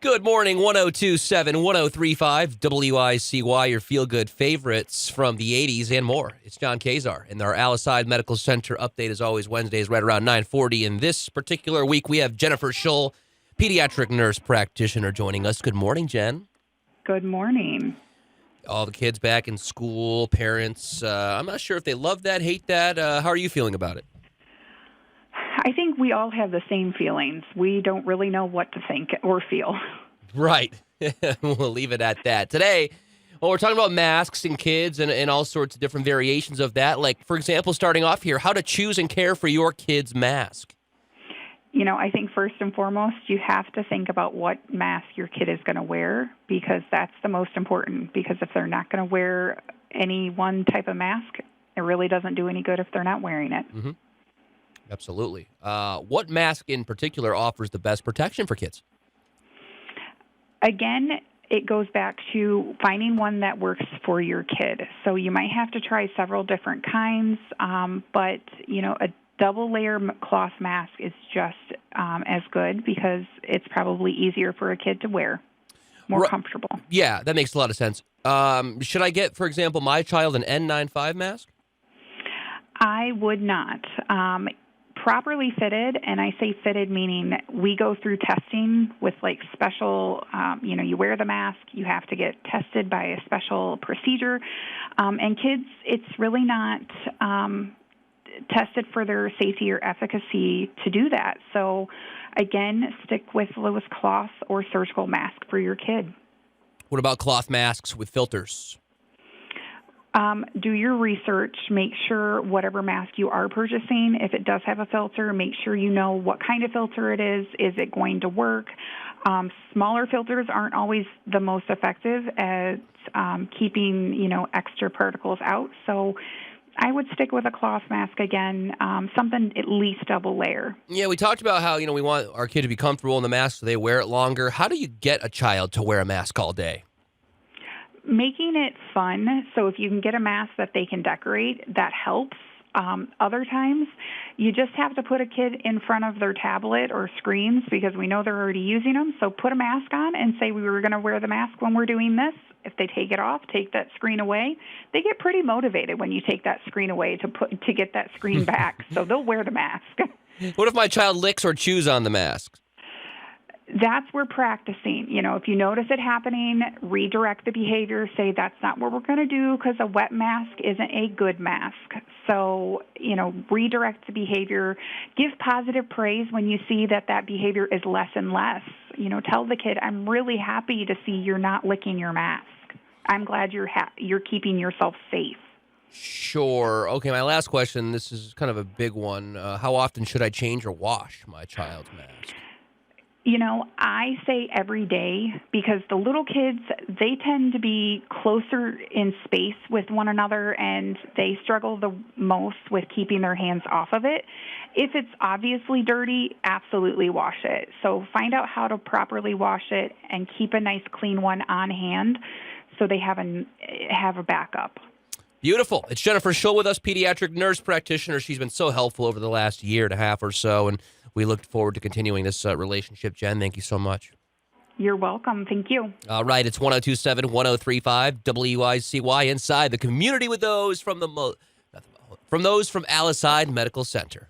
Good morning, 1027, 1035, WICY, your feel-good favorites from the 80s and more. It's John Kazar, and our Alice Hyde Medical Center update is always Wednesdays right around 9:40. And this particular week, we have Jennifer Shull, Pediatric Nurse Practitioner, joining us. Good morning, Jen. Good morning. All the kids back in school, parents. I'm not sure if they love that, hate that. How are you feeling about it? I think we all have the same feelings. We don't really know what to think or feel. Right. We'll leave it at that. Today, we're talking about masks and kids and all sorts of different variations of that. Like, for example, starting off here, how to choose and care for your kid's mask. You know, I think first and foremost, you have to think about what mask your kid is going to wear, because that's the most important. Because if they're not going to wear any one type of mask, it really doesn't do any good if they're not wearing it. Mm-hmm. Absolutely. What mask in particular offers the best protection for kids? Again, it goes back to finding one that works for your kid. So you might have to try several different kinds, but, you know, a double-layer cloth mask is just as good because it's probably easier for a kid to wear, more comfortable. Yeah, that makes a lot of sense. Should I get, for example, my child an N95 mask? I would not. Properly fitted, and I say fitted meaning we go through testing with like special, you wear the mask, you have to get tested by a special procedure. And kids, it's really not tested for their safety or efficacy to do that. So again, stick with Lewis cloth or surgical mask for your kid. What about cloth masks with filters? Do your research. Make sure whatever mask you are purchasing, if it does have a filter, make sure you know what kind of filter it is. Is it going to work? Smaller filters aren't always the most effective at keeping, extra particles out. So I would stick with a cloth mask again, something at least double layer. Yeah, we talked about how, we want our kid to be comfortable in the mask so they wear it longer. How do you get a child to wear a mask all day? Making it fun, so if you can get a mask that they can decorate, that helps. Other times, you just have to put a kid in front of their tablet or screens because we know they're already using them. So put a mask on and say we were going to wear the mask when we're doing this. If they take it off, take that screen away. They get pretty motivated when you take that screen away to get that screen back. So they'll wear the mask. What if my child licks or chews on the mask? That's where practicing. If you notice it happening, redirect the behavior. Say that's not what we're going to do because a wet mask isn't a good mask. So, redirect the behavior. Give positive praise when you see that behavior is less and less. Tell the kid, I'm really happy to see you're not licking your mask. I'm glad you're keeping yourself safe. Sure. Okay, my last question, this is kind of a big one. How often should I change or wash my child's mask? I say every day because the little kids, they tend to be closer in space with one another and they struggle the most with keeping their hands off of it. If it's obviously dirty, absolutely wash it. So find out how to properly wash it and keep a nice clean one on hand so they have a backup. Beautiful. It's Jennifer Shull with us, Pediatric Nurse Practitioner. She's been so helpful over the last year and a half or so, and we look forward to continuing this relationship. Jen, thank you so much. You're welcome. Thank you. All right, it's 1027, 1035, WICY inside the community with those from Alice Hyde Medical Center.